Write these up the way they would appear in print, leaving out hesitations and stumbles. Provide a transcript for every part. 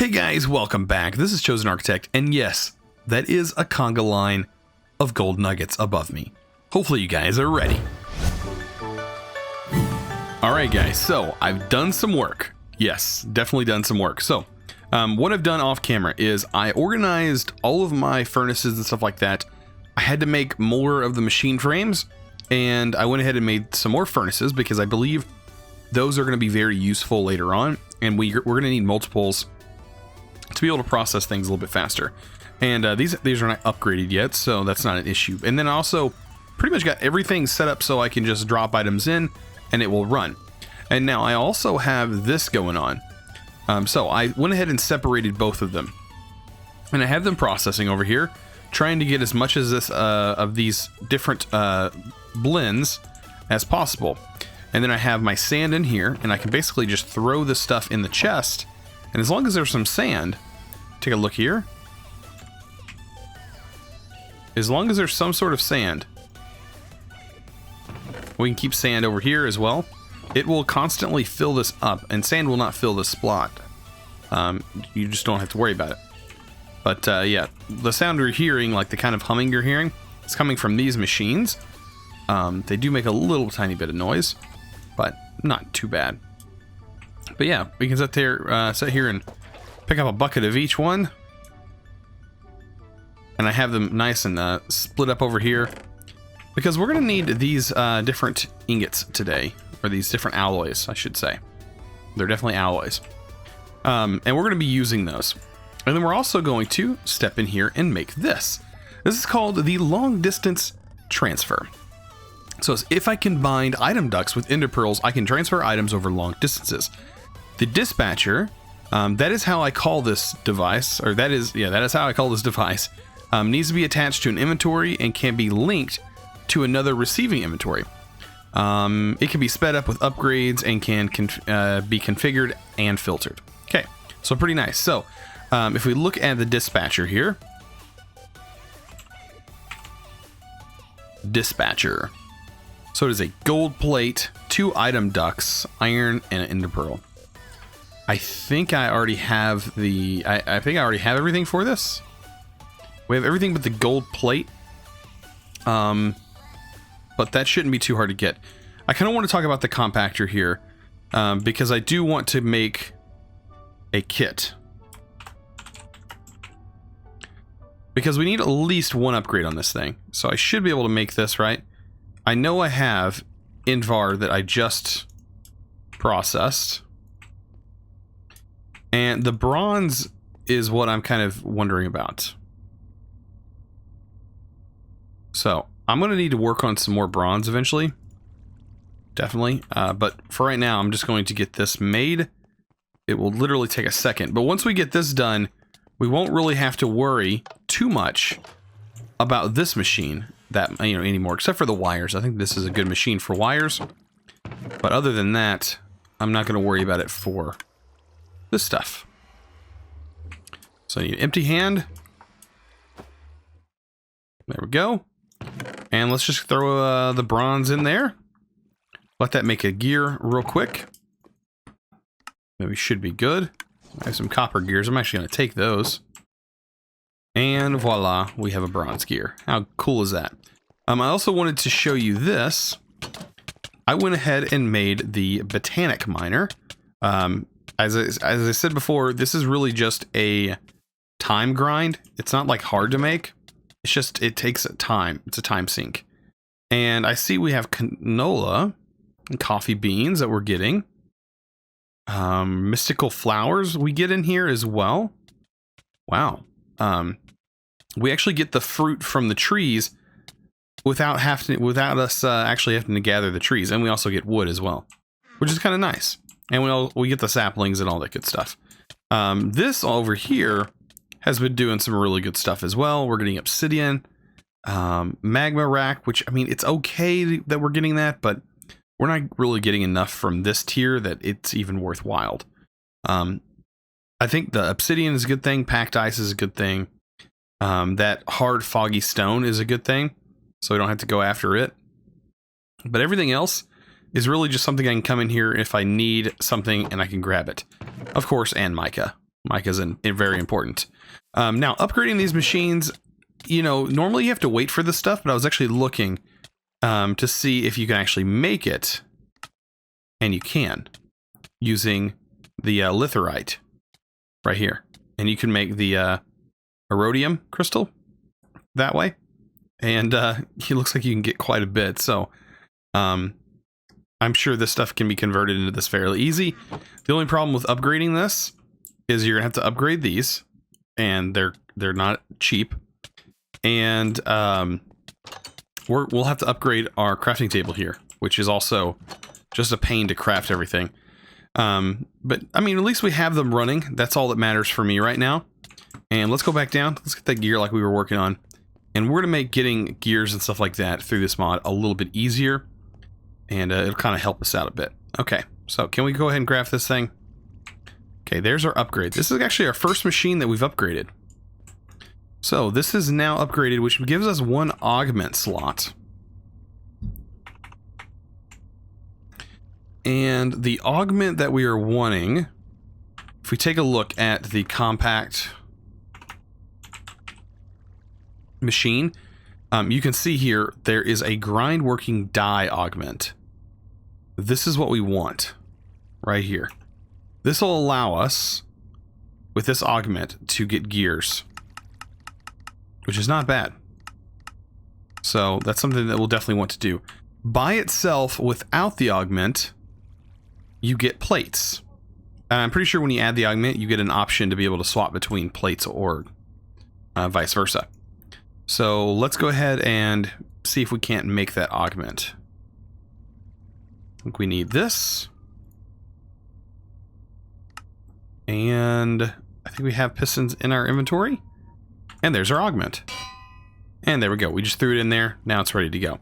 Hey guys, welcome back. This is ChosenArchitect, and yes, that is a conga line of gold nuggets above me. Hopefully you guys are ready. Alright guys, so I've done some work. Yes, definitely done some work. So, what I've done off camera is I organized all of my furnaces and stuff like that. I had to make more of the machine frames, and I went ahead and made some more furnaces because I believe those are going to be very useful later on, and we're going to need multiples to be able to process things a little bit faster. And these are not upgraded yet, so that's not an issue. And then I also pretty much got everything set up so I can just drop items in and it will run. And now I also have this going on. So I went ahead and separated both of them. And I have them processing over here, trying to get as much as this of these different blends as possible. And then I have my sand in here, and I can basically just throw this stuff in the chest. And as long as there's some sand, take a look here. As long as there's some sort of sand, we can keep sand over here as well. It will constantly fill this up, and sand will not fill this spot. You just don't have to worry about it. But yeah, the sound you're hearing, like the kind of humming you're hearing, is coming from these machines. They do make a little tiny bit of noise, but not too bad. But yeah, we can sit here and pick up a bucket of each one. And I have them nice and split up over here, because we're going to need these different ingots today, or these different alloys, I should say. They're definitely alloys. And we're going to be using those. And then we're also going to step in here and make this. This is called the long distance transfer. So if I combine item ducts with ender pearls, I can transfer items over long distances. The dispatcher, that is how I call this device, or that is how I call this device, needs to be attached to an inventory and can be linked to another receiving inventory. It can be sped up with upgrades and can be configured and filtered. Okay, so pretty nice. So if we look at the dispatcher here, dispatcher. So it is a gold plate, 2 item ducts, iron, and an ender pearl. I think I already have I think I already have everything for this. We have everything but the gold plate. But that shouldn't be too hard to get. I kind of want to talk about the compactor here, because I do want to make a kit. Because we need at least one upgrade on this thing. So I should be able to make this, right? I know I have Invar that I just processed. And the bronze is what I'm kind of wondering about. So I'm going to need to work on some more bronze eventually. Definitely. But for right now, I'm just going to get this made. It will literally take a second. But once we get this done, we won't really have to worry too much about this machine anymore, except for the wires. I think this is a good machine for wires. But other than that, I'm not going to worry about it for this stuff. So I need an empty hand. There we go. And let's just throw the bronze in there. Let that make a gear real quick. Then we should be good. I have some copper gears. I'm actually going to take those. And voila, we have a bronze gear. How cool is that? I also wanted to show you this. I went ahead and made the Botanic Miner. As I said before, this is really just a time grind. It's not like hard to make. It's just, it takes time. It's a time sink. And I see we have canola and coffee beans that we're getting. Mystical flowers we get in here as well. Wow. We actually get the fruit from the trees without us actually having to gather the trees. And we also get wood as well, which is kind of nice. And we get the saplings and all that good stuff. This over here has been doing some really good stuff as well. We're getting obsidian, magma rack, which, I mean, it's okay that we're getting that, but we're not really getting enough from this tier that it's even worthwhile. I think the obsidian is a good thing. Packed ice is a good thing. That hard foggy stone is a good thing, so we don't have to go after it. But everything else is really just something I can come in here if I need something and I can grab it. Of course, and mica. Mica is very important. Now, upgrading these machines, you know, normally you have to wait for this stuff, but I was actually looking to see if you can actually make it. And you can, using the litherite right here. And you can make the erodium crystal that way. And it looks like you can get quite a bit. So I'm sure this stuff can be converted into this fairly easy. The only problem with upgrading this is you're gonna have to upgrade these, and they're not cheap. And we'll have to upgrade our crafting table here, which is also just a pain to craft everything. But I mean, at least we have them running. That's all that matters for me right now. And let's go back down. Let's get that gear like we were working on. And we're going to make getting gears and stuff like that through this mod a little bit easier. And it'll kind of help us out a bit. Okay, so can we go ahead and craft this thing? Okay, there's our upgrade. This is actually our first machine that we've upgraded. So this is now upgraded, which gives us 1 augment slot. And the augment that we are wanting, if we take a look at the compact machine, you can see here there is a grind working die augment. This is what we want right here. This will allow us, with this augment, to get gears, which is not bad. So that's something that we'll definitely want to do. By itself, without the augment, you get plates. And I'm pretty sure when you add the augment, you get an option to be able to swap between plates or vice versa. So let's go ahead and see if we can't make that augment. I think we need this. And I think we have pistons in our inventory. And there's our augment. And there we go. We just threw it in there. Now it's ready to go.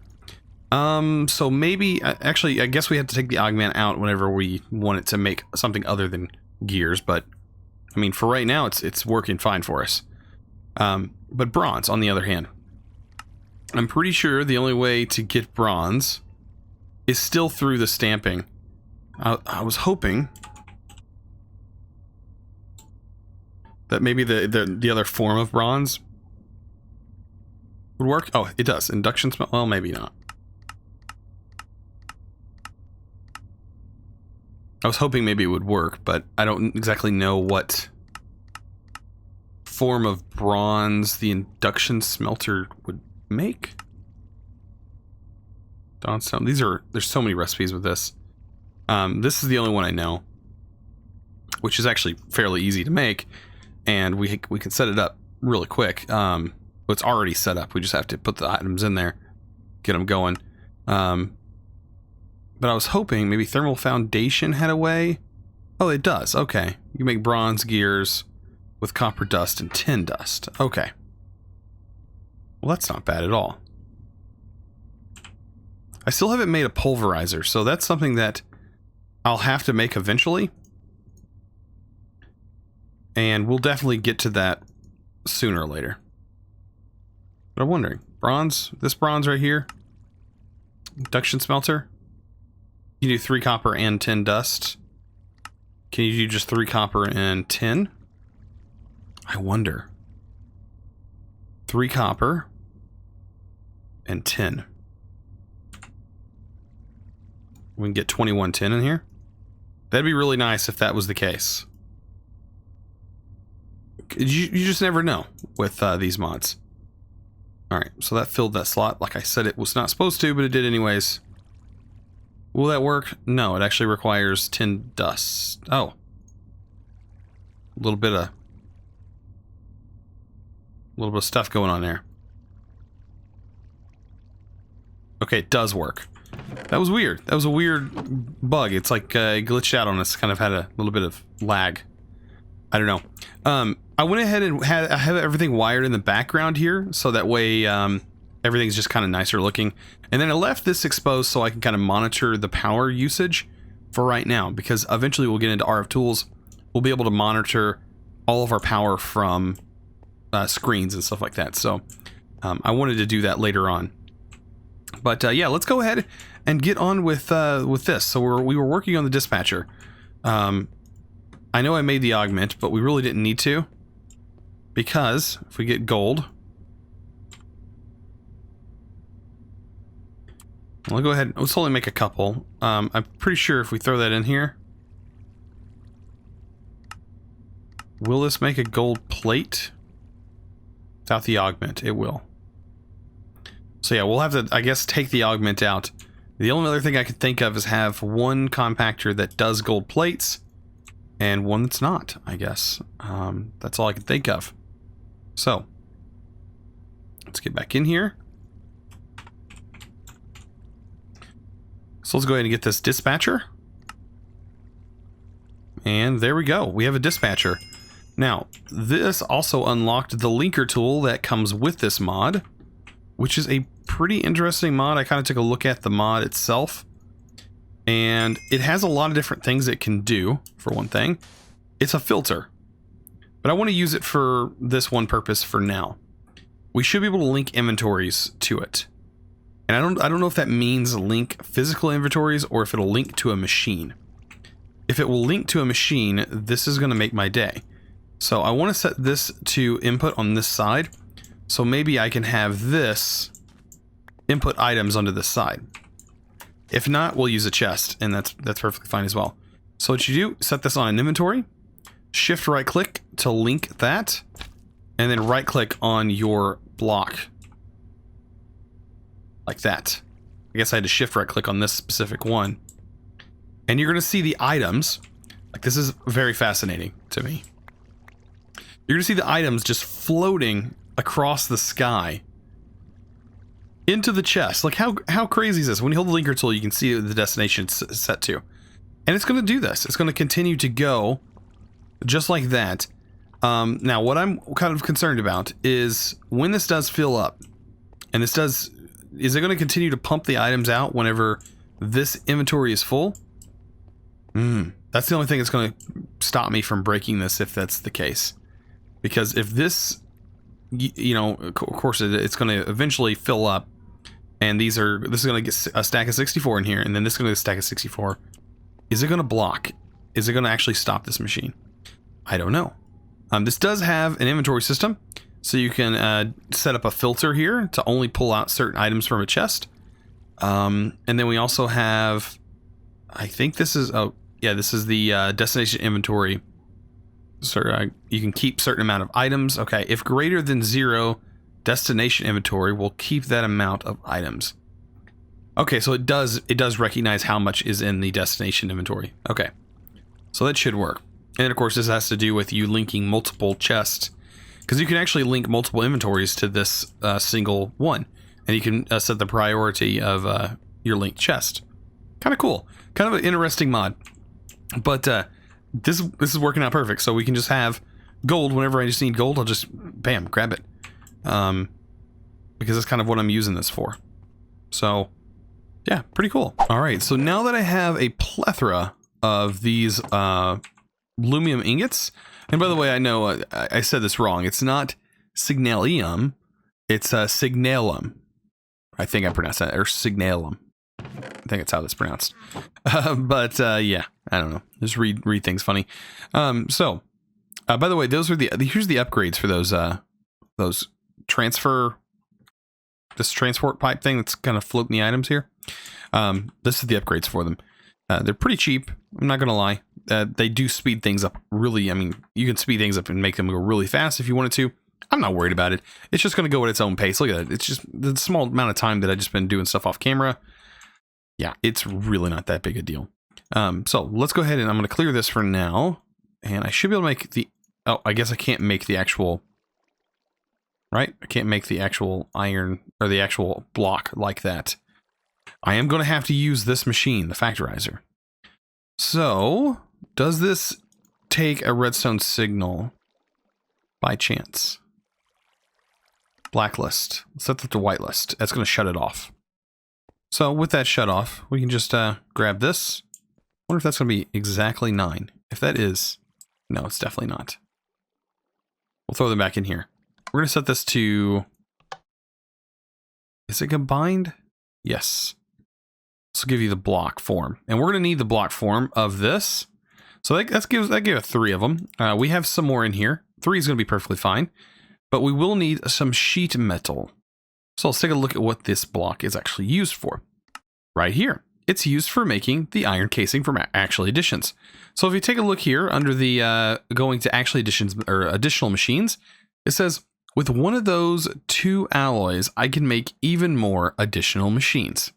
So maybe, actually, I guess we have to take the augment out whenever we want it to make something other than gears, but, I mean, for right now, it's working fine for us. But bronze, on the other hand, I'm pretty sure the only way to get bronze is still through the stamping. I was hoping that maybe the other form of bronze would work. Oh, it does. Induction smelt, well, maybe not. I was hoping maybe it would work, but I don't exactly know what form of bronze the induction smelter would make. Dawnstone. There's so many recipes with this. This is the only one I know, which is actually fairly easy to make, and we can set it up really quick. It's already set up. We just have to put the items in there, get them going. But I was hoping maybe thermal foundation had a way. Oh, it does. Okay. You make bronze gears with copper dust and tin dust. Okay. Well, that's not bad at all. I still haven't made a pulverizer, so that's something that I'll have to make eventually. And we'll definitely get to that sooner or later. But I'm wondering, bronze, this bronze right here, induction smelter. You do 3 copper and 10 dust. Can you do just 3 copper and 10? I wonder. 3 copper and 10. We can get 21 tin in here. That'd be really nice if that was the case. You just never know with these mods. Alright, so that filled that slot. Like I said, it was not supposed to, but it did anyways. Will that work? No, it actually requires 10 dust. Oh. A little bit of stuff going on there. Okay, it does work. That was weird. That was a weird bug. It's like glitched out on us. Kind of had a little bit of lag. I don't know. I went ahead and I have everything wired in the background here, so that way everything's just kind of nicer looking. And then I left this exposed so I can kind of monitor the power usage for right now, because eventually we'll get into RF tools. We'll be able to monitor all of our power from screens and stuff like that. So I wanted to do that later on. But yeah, let's go ahead and get on with this. So we were working on the dispatcher. I know I made the augment, but we really didn't need to. Because if we get gold, I'll go ahead. Let's only make a couple. I'm pretty sure if we throw that in here, will this make a gold plate? Without the augment, it will. So yeah, we'll have to, I guess, take the augment out. The only other thing I could think of is have one compactor that does gold plates and one that's not, I guess. That's all I can think of. So let's get back in here. So let's go ahead and get this dispatcher. And there we go. We have a dispatcher. Now, this also unlocked the linker tool that comes with this mod, which is a pretty interesting mod. I kind of took a look at the mod itself, and it has a lot of different things it can do. For one thing, it's a filter, but I want to use it for this one purpose for now. We should be able to link inventories to it. And I don't know if that means link physical inventories or if it'll link to a machine. If it will link to a machine, this is going to make my day. So I want to set this to input on this side. So maybe I can have this input items onto this side. If not, we'll use a chest, and that's perfectly fine as well. So what you do, set this on an inventory, shift right click to link that, and then right click on your block. Like that. I guess I had to shift right click on this specific one. And you're going to see the items. Like, this is very fascinating to me. You're going to see the items just floating across the sky into the chest. Like, how crazy is this? When you hold the linker tool, you can see the destination it's set to. And it's going to do this. It's going to continue to go just like that. Now, what I'm kind of concerned about is when this does fill up, and this does, is it going to continue to pump the items out whenever this inventory is full? That's the only thing that's going to stop me from breaking this if that's the case. Because if this, you know, of course it's going to eventually fill up, and this is going to get a stack of 64 in here, and then this is going to get a stack of 64. Is it going to block? Is it going to actually stop this machine? I don't know. This does have an inventory system, so you can set up a filter here to only pull out certain items from a chest. And then we also have, I think this is, oh yeah, this is the destination inventory. So you can keep certain amount of items. Okay, if greater than 0, destination inventory will keep that amount of items. Okay, so it does recognize how much is in the destination inventory. Okay, so that should work. And then of course this has to do with you linking multiple chests, because you can actually link multiple inventories to this single one, and you can set the priority of your linked chest. Kind of cool, kind of an interesting mod. But this is working out perfect. So we can just have gold whenever I just need gold. I'll just bam, grab it, because that's kind of what I'm using this for. So yeah, pretty cool. All right, so now that I have a plethora of these lumium ingots, and by the way, I know I said this wrong. It's not signalium, it's signalum. I think I pronounced that, or signalum. I think that's how that's pronounced. But yeah, I don't know. Just read things funny. So by the way, those are here's the upgrades for those transport pipe thing that's kind of floating the items here. This is the upgrades for them. They're pretty cheap. I'm not gonna lie. They do speed things up really. I mean, you can speed things up and make them go really fast if you wanted to. I'm not worried about it. It's just gonna go at its own pace. Look at it. It's just the small amount of time that I've just been doing stuff off camera. Yeah, it's really not that big a deal. So let's go ahead and I'm going to clear this for now. And I should be able to make the... Oh, I guess I can't make the actual... Right? I can't make the actual iron or the actual block like that. I am going to have to use this machine, the factorizer. So, does this take a redstone signal by chance? Blacklist. Let's set that to whitelist. That's going to shut it off. So with that shut off, we can just grab this. Wonder if that's going to be exactly 9. If that is, no, it's definitely not. We'll throw them back in here. We're going to set this to, is it combined? Yes. This will give you the block form. And we're going to need the block form of this. So that gave us 3 of them. We have some more in here. 3 is going to be perfectly fine. But we will need some sheet metal. So let's take a look at what this block is actually used for. Right here. It's used for making the iron casing from actual additions. So if you take a look here under the going to actual additions or additional machines, it says with one of those 2 alloys, I can make even more additional machines.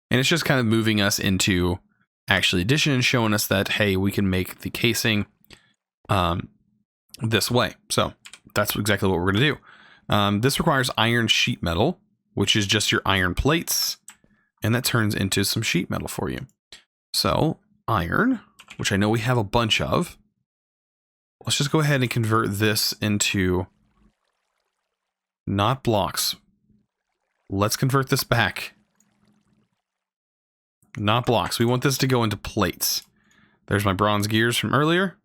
And it's just kind of moving us into actual addition and showing us that, hey, we can make the casing this way. So that's exactly what we're going to do. This requires iron sheet metal, which is just your iron plates. And that turns into some sheet metal for you. So iron, which I know we have a bunch of. Let's just go ahead and convert this into not blocks. Let's convert this back. Not blocks. We want this to go into plates. There's my bronze gears from earlier.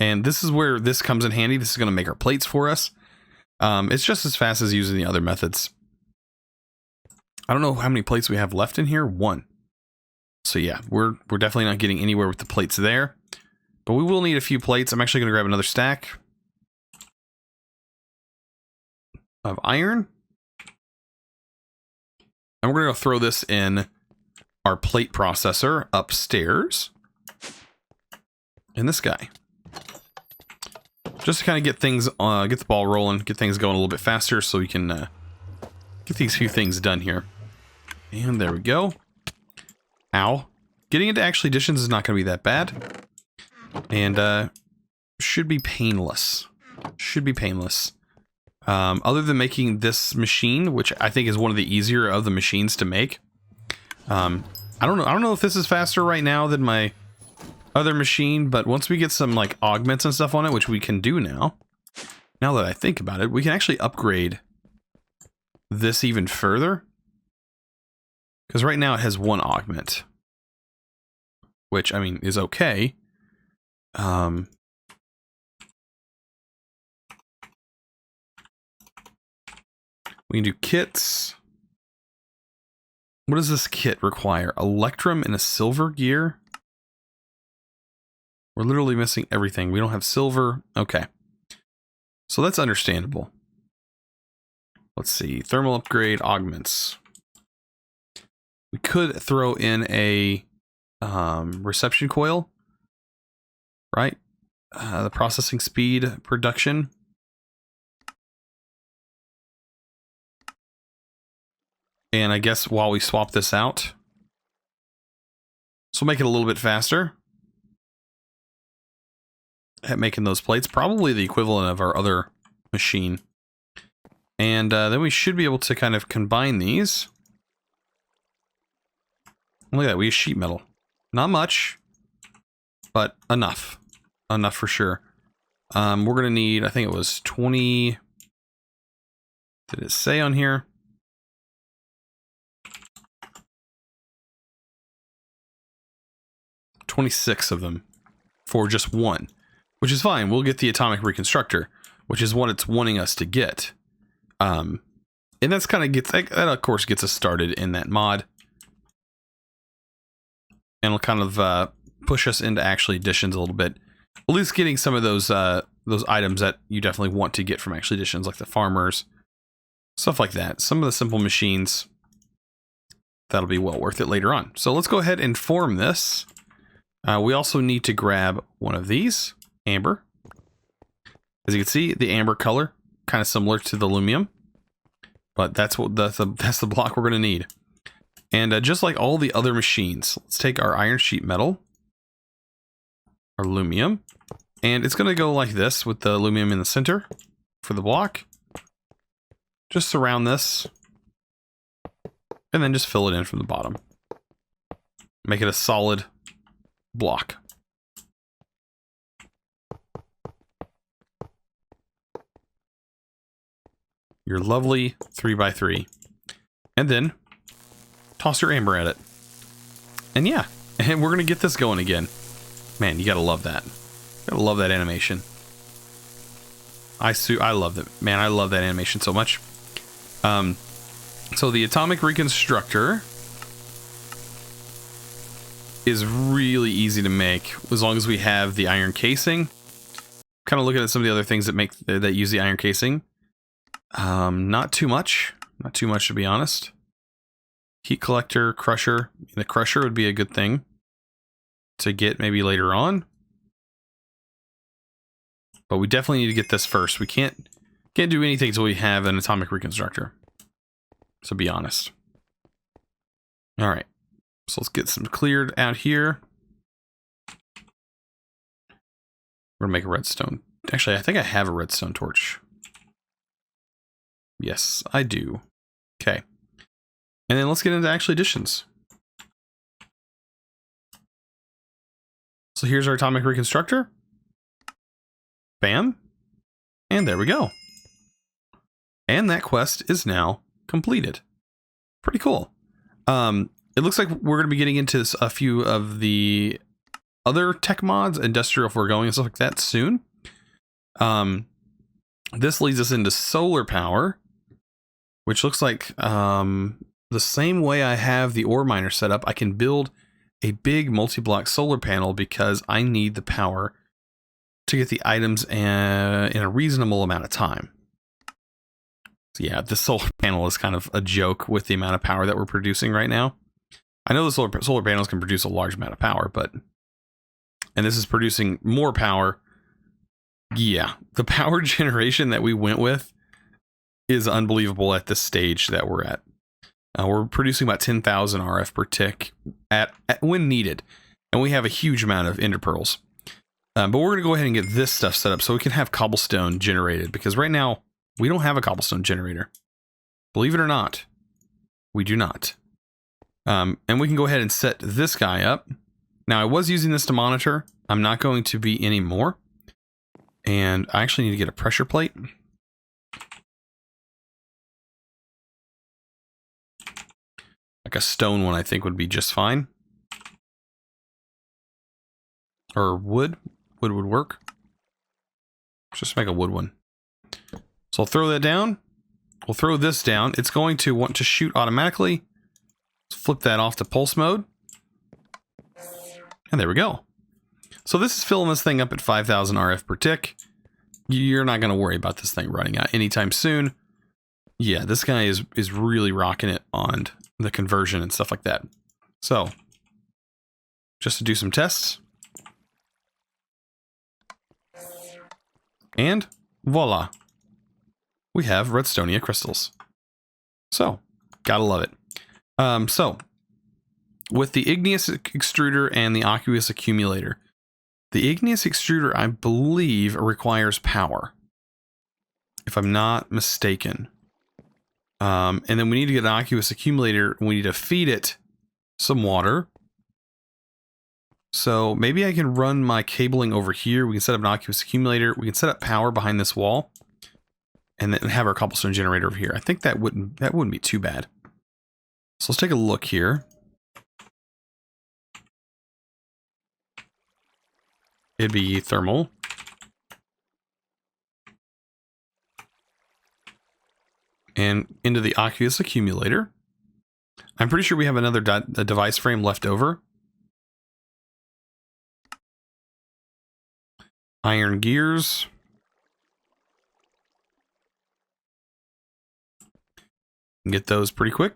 And this is where this comes in handy. This is going to make our plates for us. It's just as fast as using the other methods. I don't know how many plates we have left in here. 1. So yeah, we're definitely not getting anywhere with the plates there. But we will need a few plates. I'm actually going to grab another stack of iron. And we're going to throw this in our plate processor upstairs. And this guy. Just to kind of get things, get the ball rolling, get things going a little bit faster so we can get these few things done here. And there we go. Ow. Getting into actual additions is not going to be that bad. And should be painless. Should be painless. Other than making this machine, which I think is one of the easier of the machines to make. I don't know if this is faster right now than my other machine, but once we get some like augments and stuff on it, which we can do now that I think about it, we can actually upgrade this even further. Because right now it has 1 augment. Which, I mean, is okay. We can do kits. What does this kit require? Electrum and a silver gear? We're literally missing everything. We don't have silver. Okay. So that's understandable. Let's see. Thermal upgrade augments. We could throw in a reception coil, right? The processing speed production. And I guess while we swap this out, so we'll make it a little bit faster at making those plates. Probably the equivalent of our other machine. And then we should be able to kind of combine these. Look at that, we use sheet metal. Not much, but enough. Enough for sure. We're going to need, I think it was 20... Did it say on here? $26 of them for just 1, which is fine. We'll get the Atomic Reconstructor, which is what it's wanting us to get. And that's kind of gets, that of course gets us started in that mod. And it'll kind of push us into actually additions a little bit. At least getting some of those items that you definitely want to get from actually additions, like the farmers, stuff like that. Some of the simple machines, that'll be well worth it later on. So let's go ahead and form this. We also need to grab one of these, amber. As you can see, the amber color, kind of similar to the aluminum, but that's the block we're going to need. And just like all the other machines, let's take our iron sheet metal, our aluminum, and it's going to go like this with the aluminum in the center for the block. Just surround this, and then just fill it in from the bottom. Make it a solid block. Your lovely 3x3. And then toss your amber at it. And yeah, and we're going to get this going again. Man, you got to love that. You got to love that animation. I love it. Man, I love that animation so much. So the Atomic Reconstructor is really easy to make as long as we have the iron casing. Kind of looking at some of the other things that use the iron casing. Not too much to be honest. Heat collector, crusher. The crusher would be a good thing to get maybe later on. But we definitely need to get this first. We can't do anything until we have an atomic reconstructor. So be honest. All right. So let's get some cleared out here. We're gonna make a redstone. Actually, I think I have a redstone torch. Yes, I do. Okay. And then let's get into actual additions. So here's our atomic reconstructor. Bam. And there we go. And that quest is now completed. Pretty cool. It looks like we're going to be getting into a few of the other tech mods, industrial foregoing and stuff like that soon. This leads us into solar power, which looks like the same way I have the ore miner set up. I can build a big multi-block solar panel because I need the power to get the items in a reasonable amount of time. So yeah, the solar panel is kind of a joke with the amount of power that we're producing right now. I know the solar panels can produce a large amount of power, and this is producing more power. Yeah, the power generation that we went with is unbelievable at this stage that we're at. We're producing about 10,000 RF per tick at when needed, and we have a huge amount of ender pearls. But we're going to go ahead and get this stuff set up so we can have cobblestone generated, because right now we don't have a cobblestone generator. Believe it or not, we do not. And we can go ahead and set this guy up. Now, I was using this to monitor. I'm not going to be anymore. And I actually need to get a pressure plate. Like a stone one, I think, would be just fine. Or wood. Wood would work. Let's just make a wood one. So I'll throw that down. We'll throw this down. It's going to want to shoot automatically. Let's flip that off to pulse mode. And there we go. So this is filling this thing up at 5,000 RF per tick. You're not going to worry about this thing running out anytime soon. Yeah, this guy is really rocking it on the conversion and stuff like that. So, just to do some tests. And voila. We have redstonia crystals. So, gotta love it. So, with the Igneous Extruder and the Aquos Accumulator, the Igneous Extruder, I believe, requires power, if I'm not mistaken. And then we need to get an Aquos Accumulator. We need to feed it some water. So maybe I can run my cabling over here. We can set up an Aquos Accumulator. We can set up power behind this wall, and then have our cobblestone generator over here. I think that wouldn't be too bad. So let's take a look here. It'd be thermal. And into the Aquos Accumulator. I'm pretty sure we have another device frame left over. Iron gears. Get those pretty quick.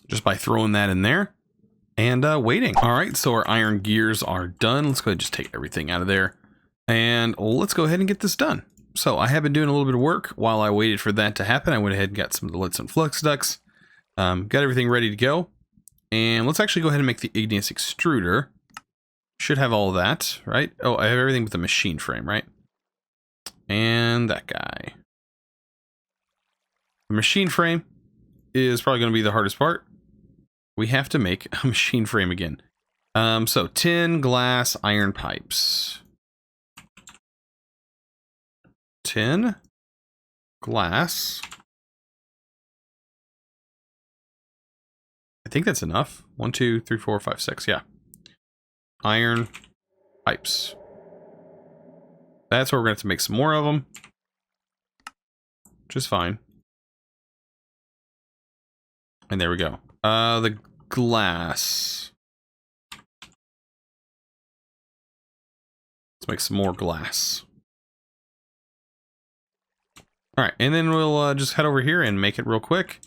Just by throwing that in there. And waiting. All right, so our iron gears are done. Let's go ahead and just take everything out of there. And let's go ahead and get this done. So I have been doing a little bit of work while I waited for that to happen. I went ahead and got some lit some flux ducts. Got everything ready to go. And let's actually go ahead and make the Igneous Extruder. Should have all of that, right? Oh, I have everything but the machine frame, right? And that guy. The machine frame is probably going to be the hardest part. We have to make a machine frame again. So tin, glass, iron pipes. Tin, glass. I think that's enough. 1, 2, 3, 4, 5, 6. Yeah. Iron pipes. That's where we're going to have to make some more of them. Which is fine. And there we go. The glass. Let's make some more glass. All right, and then we'll just head over here and make it real quick.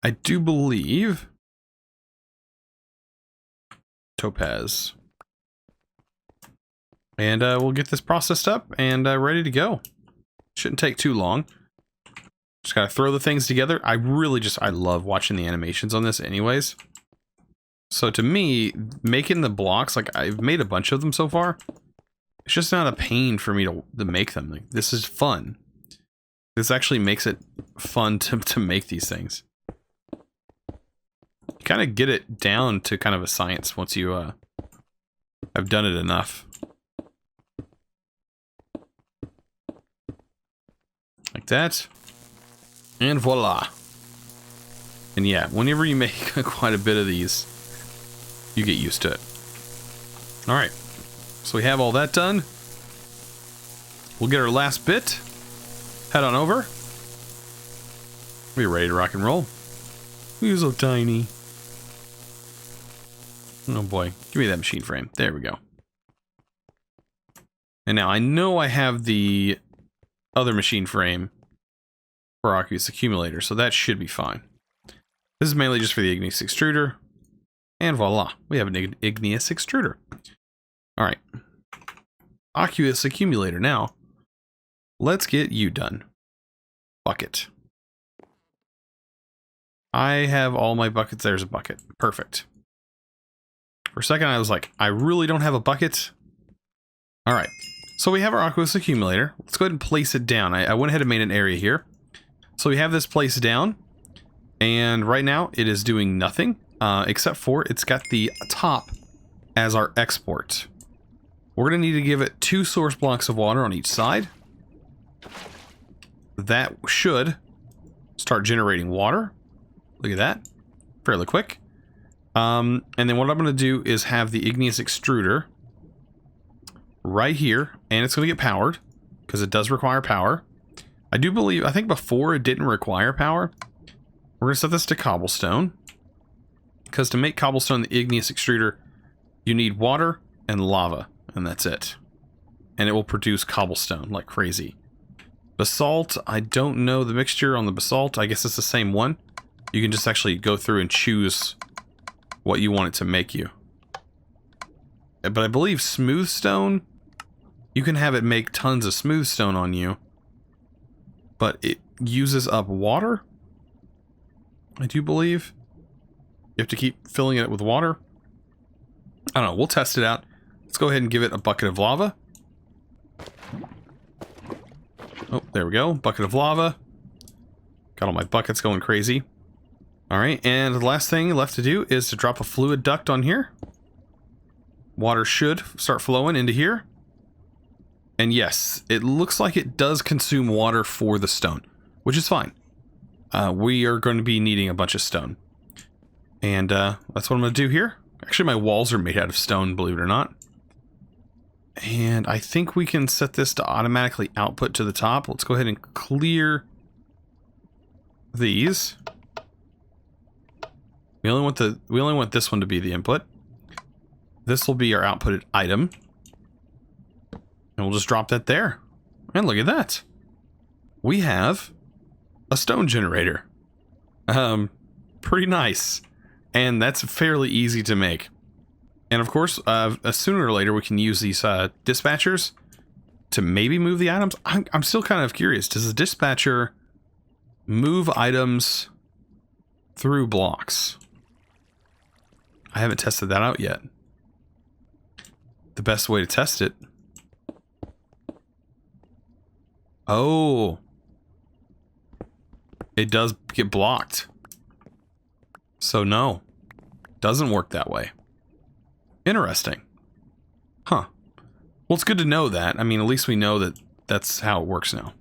I do believe topaz. And we'll get this processed up and ready to go. Shouldn't take too long. Just gotta throw the things together. I love watching the animations on this anyways. So to me, making the blocks, like I've made a bunch of them so far, it's just not a pain for me to make them. Like, this is fun. This actually makes it fun to make these things. You kind of get it down to kind of a science once you have done it enough. Like that. And voila. And yeah, whenever you make quite a bit of these, you get used to it. Alright. So we have all that done. We'll get our last bit. Head on over. We're ready to rock and roll. We're so tiny. Oh boy. Give me that machine frame. There we go. And now I know I have the other machine frame for Aquos Accumulator, so that should be fine. This is mainly just for the Igneous Extruder. And voila, we have an Igneous Extruder. Alright. Aquos Accumulator now. Let's get you done. Bucket. I have all my buckets. There's a bucket. Perfect. For a second I was like, I really don't have a bucket. Alright. So we have our Aquos Accumulator. Let's go ahead and place it down. I went ahead and made an area here. So we have this placed down. And right now it is doing nothing. Except for it's got the top as our export. We're going to need to give it 2 source blocks of water on each side. That should start generating water. Look at that. Fairly quick. And then what I'm going to do is have the Igneous Extruder right here, and it's going to get powered because it does require power. I think before it didn't require power. We're going to set this to cobblestone because to make cobblestone, the Igneous Extruder, you need water and lava, and that's it. And it will produce cobblestone like crazy. Basalt, I don't know the mixture on the basalt. I guess it's the same one. You can just actually go through and choose what you want it to make you. But I believe smooth stone, you can have it make tons of smooth stone on you, but it uses up water, I do believe. You have to keep filling it with water. I don't know, we'll test it out. Let's go ahead and give it a bucket of lava. Oh, there we go, bucket of lava. Got all my buckets going crazy. Alright, and the last thing left to do is to drop a fluid duct on here. Water should start flowing into here. And yes, it looks like it does consume water for the stone, which is fine. We are going to be needing a bunch of stone. And that's what I'm going to do here. Actually, my walls are made out of stone, believe it or not. And I think we can set this to automatically output to the top. Let's go ahead and clear these. We only want this one to be the input. This will be our outputted item. And we'll just drop that there. And look at that. We have a stone generator. Pretty nice. And that's fairly easy to make. And of course, sooner or later we can use these dispatchers to maybe move the items. I'm still kind of curious. Does the dispatcher move items through blocks? I haven't tested that out yet. The best way to test it. Oh. It does get blocked. So no. Doesn't work that way. Interesting. Huh. Well, it's good to know that. I mean, at least we know that that's how it works now.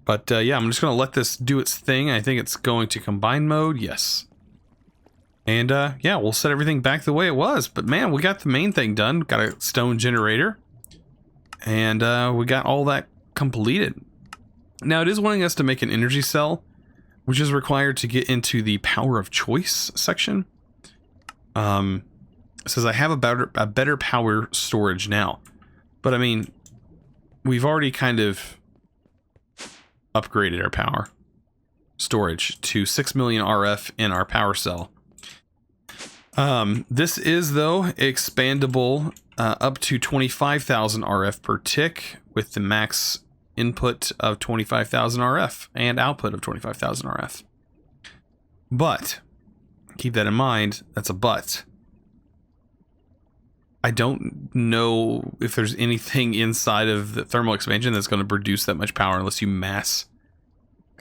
But yeah, I'm just going to let this do its thing. I think it's going to combine mode. Yes. And yeah, we'll set everything back the way it was. But man, we got the main thing done. Got a stone generator. And we got all that completed. Now, it is wanting us to make an energy cell. which is required to get into the power of choice section. It says I have a better power storage now. But I mean, we've already kind of upgraded our power storage to 6 million RF in our power cell. This is, though, expandable up to 25,000 RF per tick with the max input of 25,000 RF and output of 25,000 RF. But, keep that in mind, that's a but. I don't know if there's anything inside of the thermal expansion that's going to produce that much power unless you mass,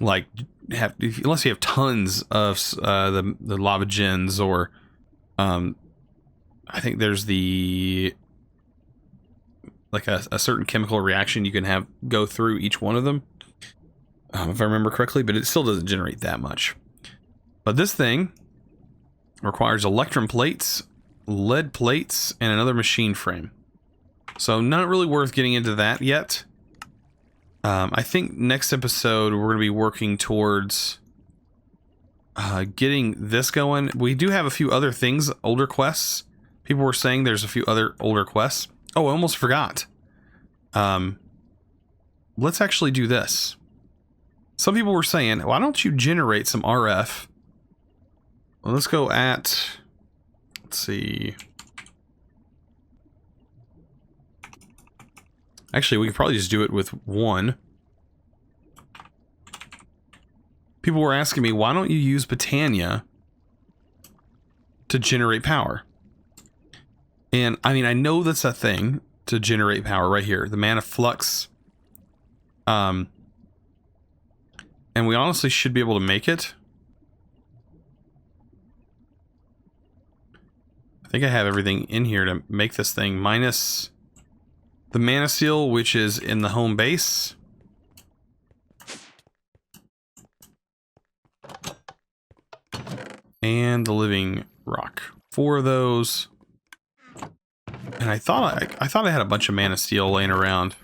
like, unless you have tons of the lava gens, or I think there's the like a certain chemical reaction you can have go through each one of them, if I remember correctly, but it still doesn't generate that much. But this thing requires electrum plates, lead plates, and another machine frame. So not really worth getting into that yet. I think next episode we're going to be working towards getting this going. We do have a few other things, older quests. People were saying there's a few other older quests. Oh, I almost forgot. Let's actually do this. Some people were saying, why don't you generate some RF? Well, let's go at, let's see. Actually, we could probably just do it with one. People were asking me, why don't you use Botania to generate power? And, I mean, I know that's a thing to generate power right here. The mana Flux. And we honestly should be able to make it. I think I have everything in here to make this thing, minus the mana seal, which is in the home base. And the living rock. 4 of those. And I thought I had a bunch of mana steel laying around.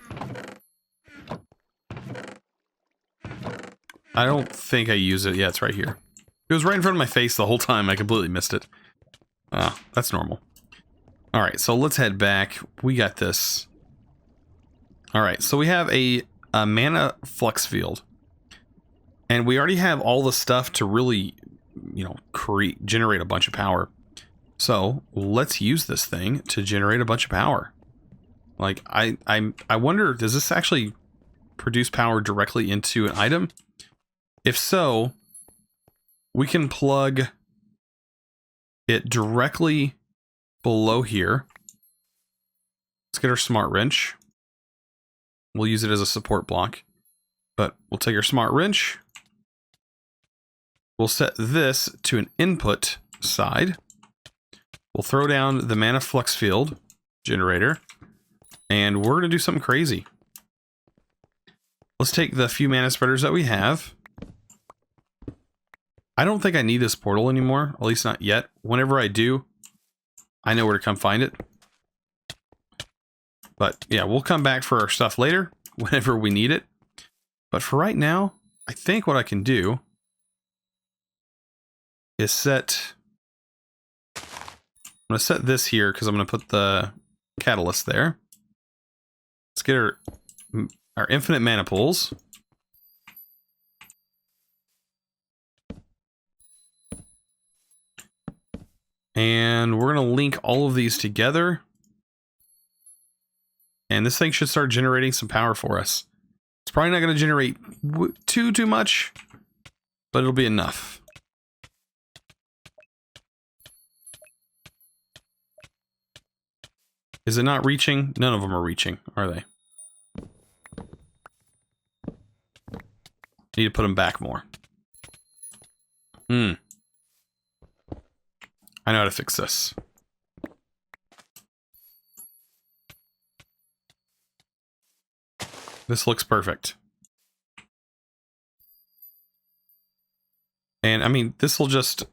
I don't think I use it. Yeah, it's right here. It was right in front of my face the whole time. I completely missed it. Ah, that's normal. Alright, so let's head back. We got this. Alright, so we have a mana flux field. And we already have all the stuff to really, you know, generate a bunch of power. So let's use this thing to generate a bunch of power. Like, I wonder, does this actually produce power directly into an item? If so, we can plug it directly below here. Let's get our smart wrench. We'll use it as a support block. But we'll take our smart wrench. We'll set this to an input side. We'll throw down the mana flux field generator. And we're going to do something crazy. Let's take the few mana spreaders that we have. I don't think I need this portal anymore, at least not yet. Whenever I do, I know where to come find it. But yeah, we'll come back for our stuff later, whenever we need it. But for right now, I think what I can do is set... I'm going to set this here, because I'm going to put the catalyst there. Let's get our infinite mana pools. And we're going to link all of these together. And this thing should start generating some power for us. It's probably not going to generate too much, but it'll be enough. Is it not reaching? None of them are reaching, are they? Need to put them back more. I know how to fix this. This looks perfect. And I mean, this will just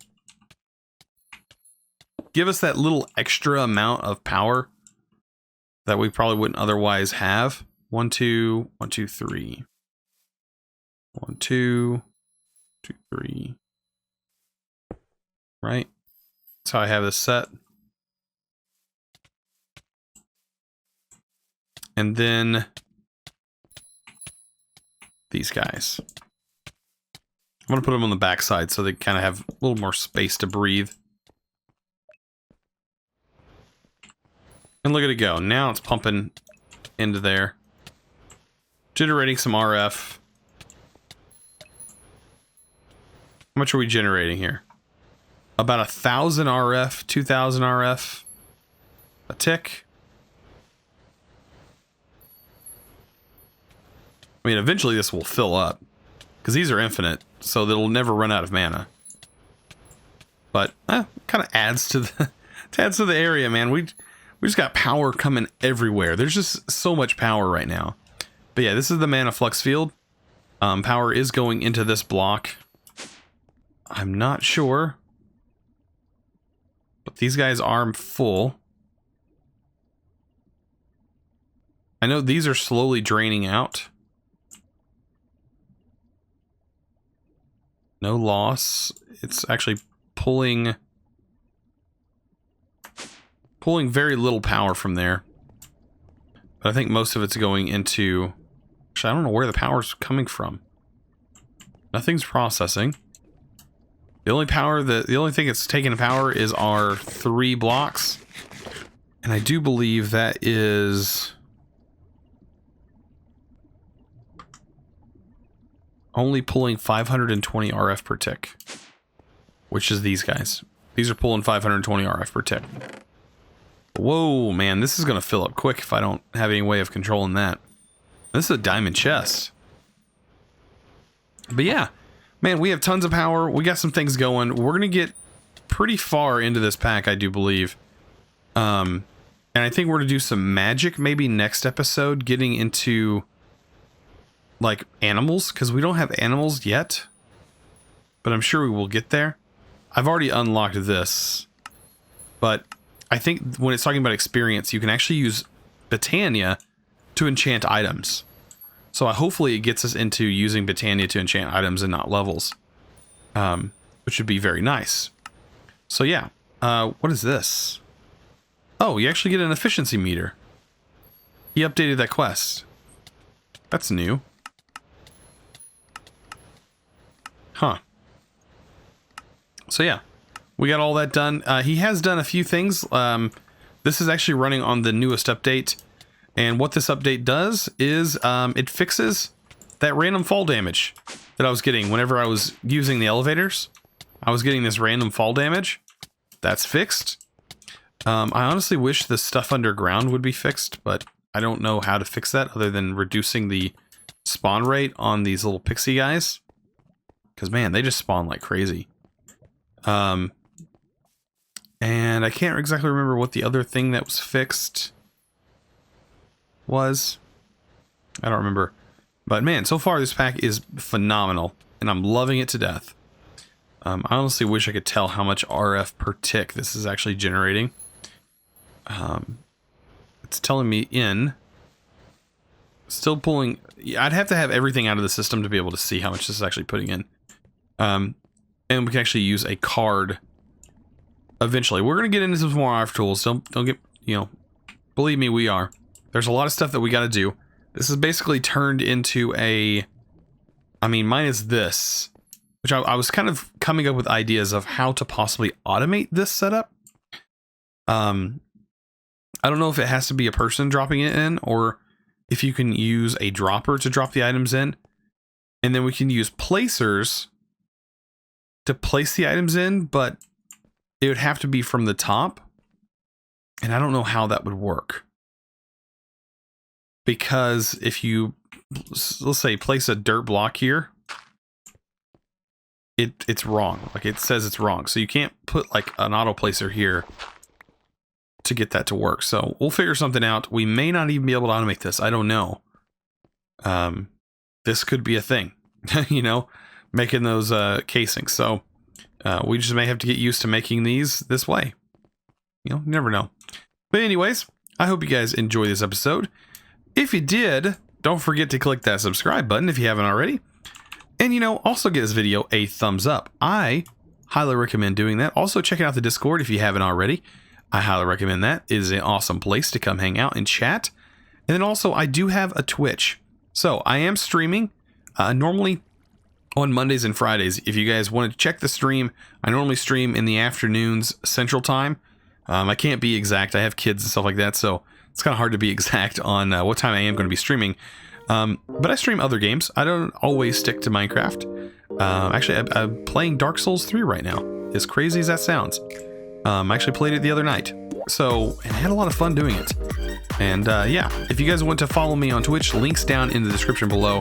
give us that little extra amount of power that we probably wouldn't otherwise have. 1, 2, 1, 2, 3. 1, 2, 2, 3. Right? That's how I have this set. And then these guys. I'm going to put them on the back side so they kind of have a little more space to breathe. And look at it go. Now it's pumping into there. Generating some RF. How much are we generating here? About 1,000 RF, 2,000 RF a tick. I mean, eventually this will fill up because these are infinite, so they'll never run out of mana. But kind of adds to the adds to the area, man. We just got power coming everywhere. There's just so much power right now. But yeah, this is the mana flux field. Power is going into this block. I'm not sure, but these guys are full. I know these are slowly draining out. No loss. It's actually pulling very little power from there. But I think most of it's going into... Actually, I don't know where the power's coming from. Nothing's processing. The only thing that's taking power is our 3 blocks. And I do believe that is only pulling 520 RF per tick, which is these guys. These are pulling 520 RF per tick. Whoa, man, this is going to fill up quick if I don't have any way of controlling that. This is a diamond chest. But yeah, man, we have tons of power. We got some things going. We're going to get pretty far into this pack, I do believe. And I think we're going to do some magic maybe next episode, getting into like animals, because we don't have animals yet, but I'm sure we will get there. I've already unlocked this, but I think when it's talking about experience, you can actually use Botania to enchant items. So hopefully it gets us into using Botania to enchant items and not levels, which would be very nice. So yeah, what is this? Oh, you actually get an efficiency meter. He updated that quest. That's new. Huh. So yeah, we got all that done. He has done a few things. This is actually running on the newest update. And what this update does is it fixes that random fall damage that I was getting whenever I was using the elevators. I was getting this random fall damage. That's fixed. I honestly wish the stuff underground would be fixed, but I don't know how to fix that other than reducing the spawn rate on these little pixie guys. Because, man, they just spawn like crazy. And I can't exactly remember what the other thing that was fixed was. I don't remember. But, man, so far this pack is phenomenal. And I'm loving it to death. I honestly wish I could tell how much RF per tick this is actually generating. It's telling me in. Still pulling... I'd have to have everything out of the system to be able to see how much this is actually putting in. And we can actually use a card eventually. We're going to get into some more RF tools. Don't get, believe me, we are. There's a lot of stuff that we got to do. This is basically turned into a... I mean, mine is this. Which I was kind of coming up with ideas of how to possibly automate this setup. I don't know if it has to be a person dropping it in, or if you can use a dropper to drop the items in. And then we can use placers to place the items in, but it would have to be from the top. And I don't know how that would work. Because if you, let's say, place a dirt block here, it's wrong. Like, it says it's wrong. So you can't put like an auto placer here to get that to work. So we'll figure something out. We may not even be able to automate this. I don't know. This could be a thing, making those casings. So we just may have to get used to making these this way. You never know. But anyways, I hope you guys enjoy this episode. If you did, don't forget to click that subscribe button if you haven't already. And, you know, also give this video a thumbs up. I highly recommend doing that. Also, checking out the Discord if you haven't already. I highly recommend that. It is an awesome place to come hang out and chat. And then also, I do have a Twitch. So, I am streaming normally on Mondays and Fridays. If you guys want to check the stream, I normally stream in the afternoons Central Time. I can't be exact. I have kids and stuff like that, so it's kind of hard to be exact on what time I am going to be streaming. But I stream other games. I don't always stick to Minecraft. Actually, I'm playing Dark Souls 3 right now. As crazy as that sounds. I actually played it the other night. So, and I had a lot of fun doing it. And yeah, if you guys want to follow me on Twitch, links down in the description below.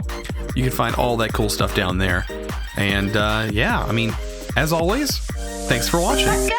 You can find all that cool stuff down there. And yeah, I mean, as always, thanks for watching.